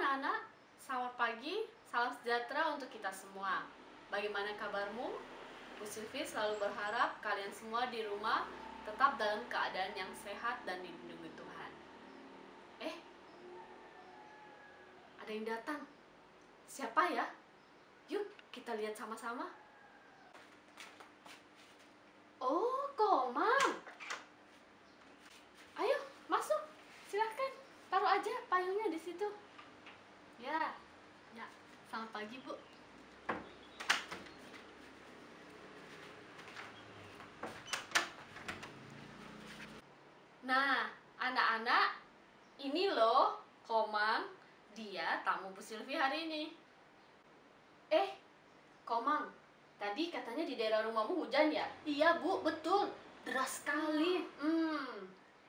anak-anak, selamat pagi, salam sejahtera untuk kita semua. Bagaimana kabarmu? Bu Sylvie selalu berharap kalian semua di rumah tetap dalam keadaan yang sehat dan dilindungi Tuhan. Ada yang datang. Siapa ya? Yuk kita lihat sama-sama. Oh, Komang. Ayo, masuk. Silahkan. Taruh aja payungnya di situ. Ya, selamat pagi, Bu. Nah, anak-anak, ini loh Komang. Dia tamu Bu Sylvie hari ini. Komang, tadi katanya di daerah rumahmu hujan ya? Iya, Bu, betul. Deras sekali.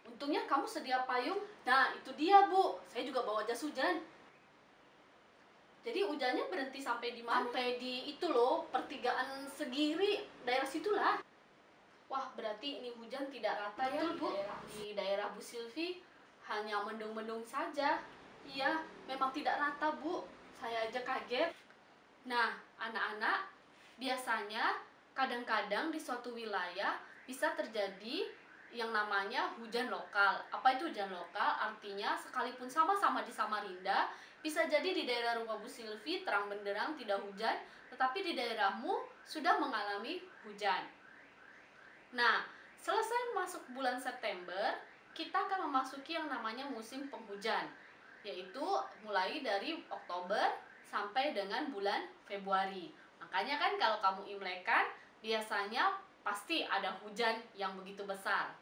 Untungnya kamu sedia payung. Nah, itu dia, Bu. Saya juga bawa jas hujan. Jadi hujannya berhenti sampai di mana? Sampai di itu loh, pertigaan Segiri, daerah situlah. Wah, berarti ini hujan tidak rata. Betul, ya, Bu. Di daerah Bu Sylvie hanya mendung-mendung saja. Iya, memang tidak rata, Bu. Saya aja kaget. Nah, anak-anak, biasanya kadang-kadang di suatu wilayah bisa terjadi yang namanya hujan lokal. Apa itu hujan lokal? Artinya sekalipun sama-sama di Samarinda, bisa jadi di daerah rumah Bu Sylvie terang benderang tidak hujan, tetapi di daerahmu sudah mengalami hujan. Nah, selesai masuk bulan September, kita akan memasuki yang namanya musim penghujan, yaitu mulai dari Oktober sampai dengan bulan Februari. Makanya kan kalau kamu imlekan, biasanya pasti ada hujan yang begitu besar.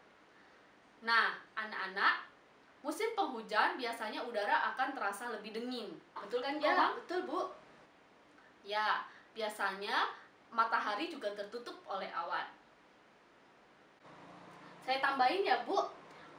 Nah, anak-anak, musim penghujan biasanya udara akan terasa lebih dingin. Betul kan, Komang? Ya, betul, Bu. Ya, biasanya matahari juga tertutup oleh awan. Saya tambahin ya, Bu.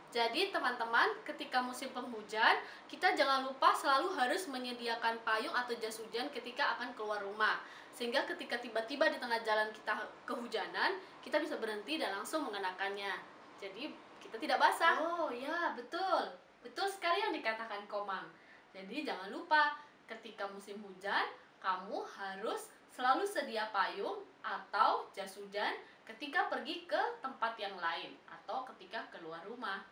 Jadi teman-teman, ketika musim penghujan, kita jangan lupa selalu harus menyediakan payung atau jas hujan ketika akan keluar rumah. Sehingga ketika tiba-tiba di tengah jalan kita kehujanan, kita bisa berhenti dan langsung mengenakannya. Jadi kita tidak basah. Oh ya, betul. Betul sekali yang dikatakan Komang. Jadi jangan lupa ketika musim hujan, kamu harus selalu sedia payung atau jas hujan ketika pergi ke tempat yang lain atau ketika keluar rumah.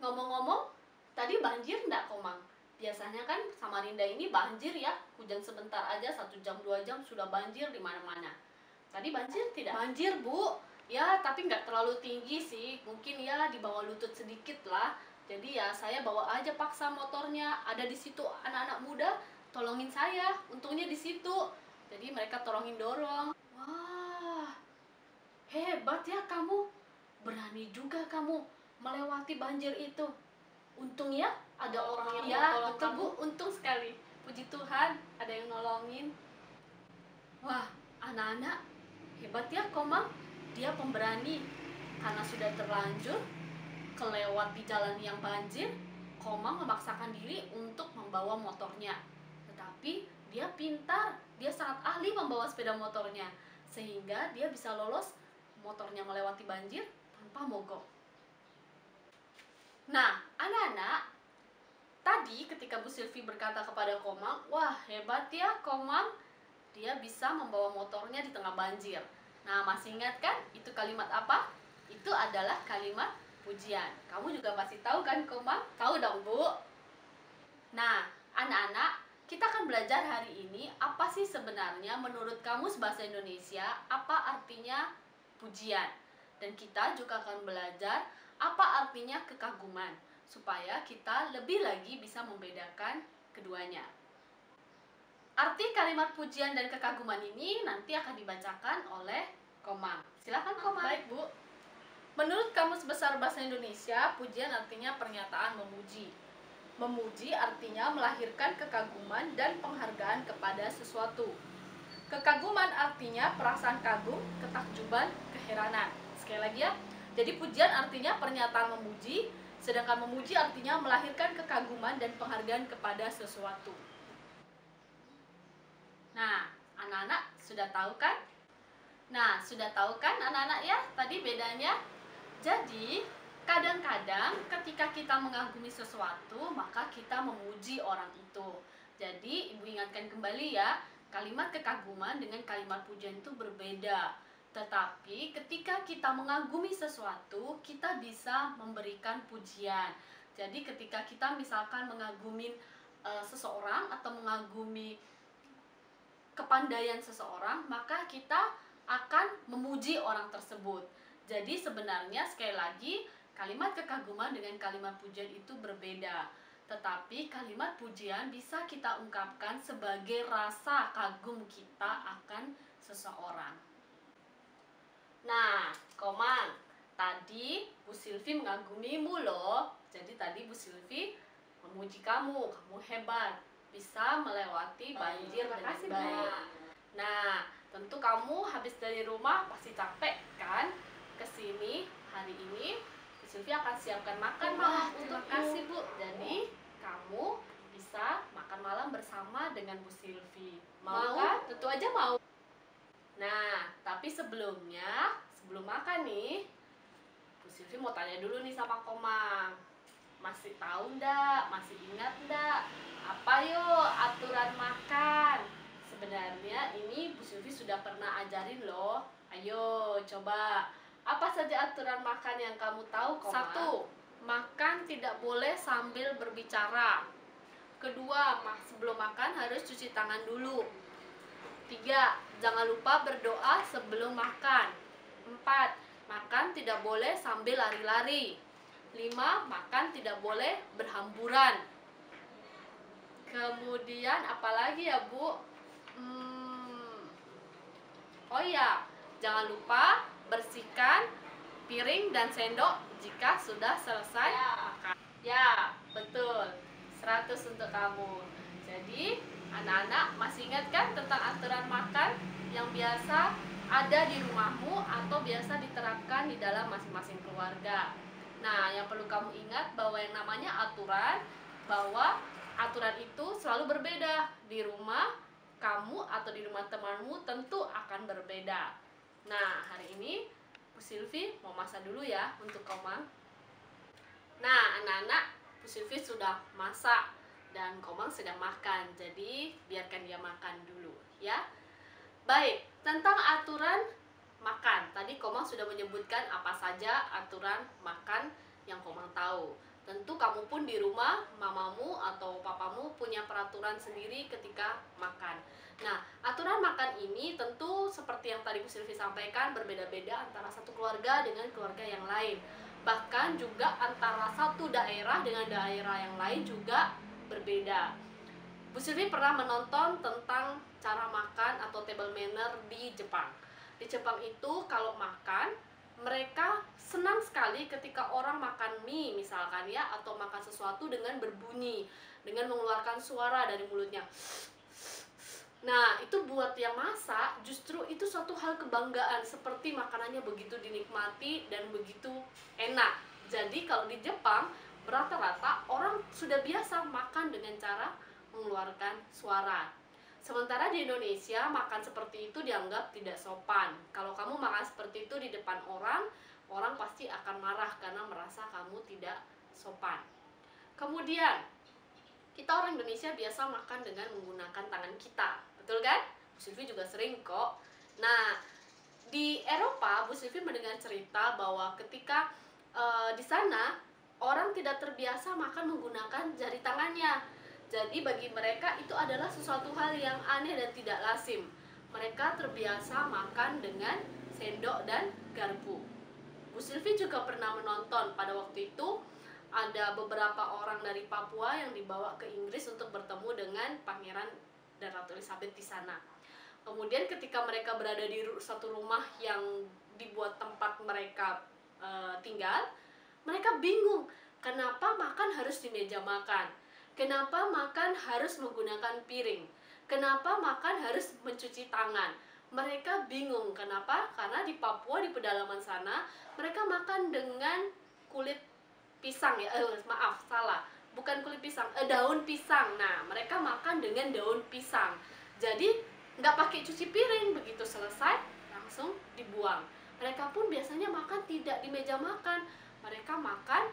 Ngomong-ngomong, tadi banjir enggak, Komang? Biasanya kan Samarinda ini banjir ya, hujan sebentar aja 1 jam 2 jam sudah banjir di mana-mana. Tadi banjir tidak? Banjir, Bu. Ya, tapi nggak terlalu tinggi sih, mungkin ya di bawah lutut sedikit lah. Jadi ya saya bawa aja paksa motornya. Ada di situ anak-anak muda tolongin saya. Untungnya di situ. Jadi mereka tolongin dorong. Wah, hebat ya kamu. Berani juga kamu melewati banjir itu. Untung ya ada orang yang nolong betul, kamu. Bu, untung sekali. Puji Tuhan ada yang nolongin. Wah, anak-anak, hebat ya Komang. Dia pemberani. Karena sudah terlanjur kelewat di jalan yang banjir, Komang memaksakan diri untuk membawa motornya. Tetapi dia pintar, dia sangat ahli membawa sepeda motornya, sehingga dia bisa lolos motornya melewati banjir tanpa mogok. Nah, anak-anak, tadi ketika Bu Sylvie berkata kepada Komang, wah hebat ya Komang, dia bisa membawa motornya di tengah banjir. Nah, masih ingat kan itu kalimat apa? Itu adalah kalimat pujian. Kamu juga masih tahu kan, Komang? Tahu dong, Bu. Nah, anak-anak, kita akan belajar hari ini apa sih sebenarnya menurut Kamus Bahasa Indonesia apa artinya pujian. Dan kita juga akan belajar apa artinya kekaguman, supaya kita lebih lagi bisa membedakan keduanya. Arti kalimat pujian dan kekaguman ini nanti akan dibacakan oleh Komang. Silakan, Komang. Baik, Bu. Menurut Kamus Besar Bahasa Indonesia, pujian artinya pernyataan memuji. Memuji artinya melahirkan kekaguman dan penghargaan kepada sesuatu. Kekaguman artinya perasaan kagum, ketakjuban, keheranan. Sekali lagi ya. Jadi pujian artinya pernyataan memuji, sedangkan memuji artinya melahirkan kekaguman dan penghargaan kepada sesuatu. Nah, anak-anak sudah tahu kan? Nah, sudah tahu kan anak-anak ya tadi bedanya? Jadi, Kadang-kadang ketika kita mengagumi sesuatu, maka kita memuji orang itu. Jadi, Ibu ingatkan kembali ya, kalimat kekaguman dengan kalimat pujian itu berbeda. Tetapi ketika kita mengagumi sesuatu, kita bisa memberikan pujian. Jadi ketika kita misalkan mengagumi seseorang atau mengagumi kepandaian seseorang, maka kita akan memuji orang tersebut. Jadi sebenarnya sekali lagi, kalimat kekaguman dengan kalimat pujian itu berbeda. Tetapi kalimat pujian bisa kita ungkapkan sebagai rasa kagum kita akan seseorang. Nah, Komang, tadi Bu Silvi mengagumimu loh. Jadi tadi Bu Silvi memuji kamu hebat, bisa melewati banjir dengan baik. Nah, tentu kamu habis dari rumah pasti capek kan? Kesini hari ini Bu Silvi akan siapkan makan malam untuk kasih Bu. Jadi kamu bisa makan malam bersama dengan Bu Silvi. Mau kan? Tentu aja mau. Nah, tapi sebelum makan nih, Bu Silvi mau tanya dulu nih sama Komang. Masih tahu ndak? Masih ingat ndak? Apa yuk aturan makan? Sebenarnya ini Bu Silvi sudah pernah ajarin loh. Ayo coba. Apa saja aturan makan yang kamu tahu, Komang? 1. Makan tidak boleh sambil berbicara. Kedua, sebelum makan harus cuci tangan dulu. 3. Jangan lupa berdoa sebelum makan. 4. Makan tidak boleh sambil lari-lari. 5. Makan tidak boleh berhamburan. Kemudian apalagi ya Bu? Oh iya, jangan lupa bersihkan piring dan sendok jika sudah selesai makan. Ya, betul. 100 untuk kamu. Jadi, anak-anak masih ingat kan tentang aturan makan yang biasa ada di rumahmu atau biasa diterapkan di dalam masing-masing keluarga? Nah, yang perlu kamu ingat bahwa yang namanya aturan, bahwa aturan itu selalu berbeda. Di rumah kamu atau di rumah temanmu tentu akan berbeda. Nah, hari ini Bu Silvi mau masak dulu ya untuk Komang. Nah, anak-anak, Bu Silvi sudah masak dan Komang sedang makan. Jadi, biarkan dia makan dulu ya. Baik, tentang aturan makan. Tadi Komang sudah menyebutkan apa saja aturan makan yang Komang tahu. Tentu kamu pun di rumah, mamamu atau papamu punya peraturan sendiri ketika makan. Nah, aturan makan ini tentu seperti yang tadi Bu Silvi sampaikan berbeda-beda antara satu keluarga dengan keluarga yang lain. Bahkan juga antara satu daerah dengan daerah yang lain juga berbeda. Bu Silvi pernah menonton tentang cara makan atau table manner di Jepang. Di Jepang itu kalau makan, mereka senang sekali ketika orang makan mie misalkan ya, atau makan sesuatu dengan berbunyi, dengan mengeluarkan suara dari mulutnya. Nah, itu buat yang masak justru itu suatu hal kebanggaan, seperti makanannya begitu dinikmati dan begitu enak. Jadi kalau di Jepang rata-rata orang sudah biasa makan dengan cara mengeluarkan suara. Sementara di Indonesia makan seperti itu dianggap tidak sopan. Kalau kamu makan seperti itu di depan orang, orang pasti akan marah karena merasa kamu tidak sopan. Kemudian, kita orang Indonesia biasa makan dengan menggunakan tangan kita, betul kan? Bu Silvi juga sering kok. Nah, di Eropa, Bu Silvi mendengar cerita bahwa ketika di sana orang tidak terbiasa makan menggunakan jari tangannya. Jadi bagi mereka itu adalah sesuatu hal yang aneh dan tidak lazim. Mereka terbiasa makan dengan sendok dan garpu. Bu Silvi juga pernah menonton pada waktu itu ada beberapa orang dari Papua yang dibawa ke Inggris untuk bertemu dengan Pangeran dan Ratu Elizabeth di sana. Kemudian ketika mereka berada di satu rumah yang dibuat tempat mereka tinggal, mereka bingung kenapa makan harus di meja makan. Kenapa makan harus menggunakan piring? Kenapa makan harus mencuci tangan? Mereka bingung. Kenapa? Karena di Papua, di pedalaman sana, mereka makan dengan kulit pisang ya. Maaf, salah. Bukan kulit pisang, daun pisang. Nah, mereka makan dengan daun pisang. Jadi, nggak pakai cuci piring. Begitu selesai, langsung dibuang. Mereka pun biasanya makan tidak di meja makan. mereka makan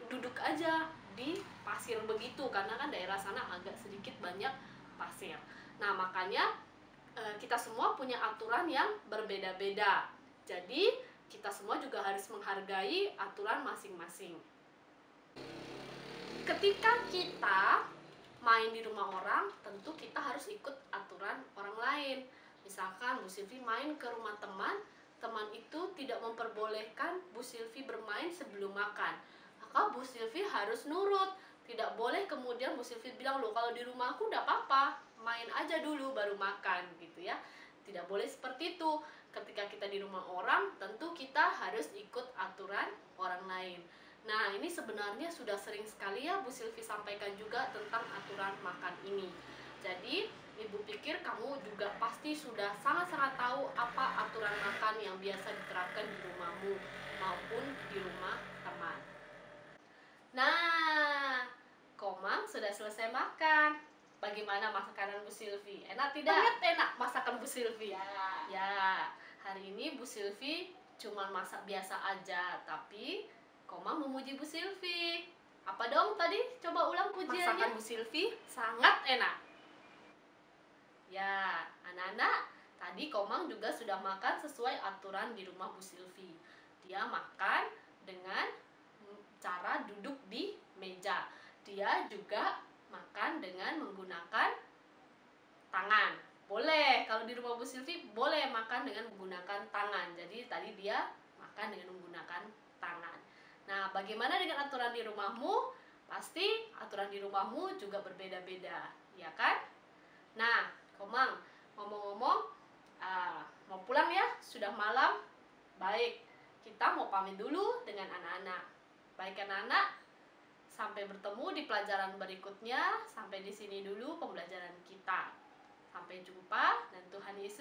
duduk aja di pasir begitu, karena kan daerah sana agak sedikit banyak pasir. Nah, makanya kita semua punya aturan yang berbeda-beda. Jadi, kita semua juga harus menghargai aturan masing-masing. Ketika kita main di rumah orang, tentu kita harus ikut aturan orang lain. Misalkan Bu Silvi main ke rumah teman, teman itu tidak memperbolehkan Bu Silvi bermain sebelum makan. Maka Bu Silvi harus nurut. Tidak boleh kemudian Bu Silvi bilang, loh kalau di rumah aku udah apa-apa, main aja dulu baru makan gitu ya. Tidak boleh seperti itu. Ketika kita di rumah orang, tentu kita harus ikut aturan orang lain. Nah, ini sebenarnya sudah sering sekali ya Bu Silvi sampaikan juga tentang aturan makan ini. Jadi, Ibu pikir kamu juga pasti sudah sangat-sangat tahu apa aturan makan yang biasa diterapkan di rumahmu maupun di rumah teman. Nah, Komang sudah selesai makan. Bagaimana masakan Bu Silvi? Enak tidak? Sangat enak masakan Bu Silvi. Ya, hari ini Bu Silvi cuma masak biasa aja, tapi Komang memuji Bu Silvi. Apa dong tadi? Coba ulang pujiannya. Masakan Bu Silvi sangat enak. Ya, anak-anak, tadi Komang juga sudah makan sesuai aturan di rumah Bu Silvi. Dia makan dengan cara duduk di meja. Dia juga makan dengan menggunakan tangan. Boleh, kalau di rumah Bu Silvi boleh makan dengan menggunakan tangan. Jadi tadi dia makan dengan menggunakan tangan. Nah, bagaimana dengan aturan di rumahmu? Pasti aturan di rumahmu juga berbeda-beda, ya kan? Nah, Komang, ngomong-ngomong, mau pulang ya? Sudah malam. Baik, kita mau pamit dulu dengan anak-anak. Baik anak-anak, sampai bertemu di pelajaran berikutnya. Sampai di sini dulu pembelajaran kita. Sampai jumpa dan Tuhan Yesus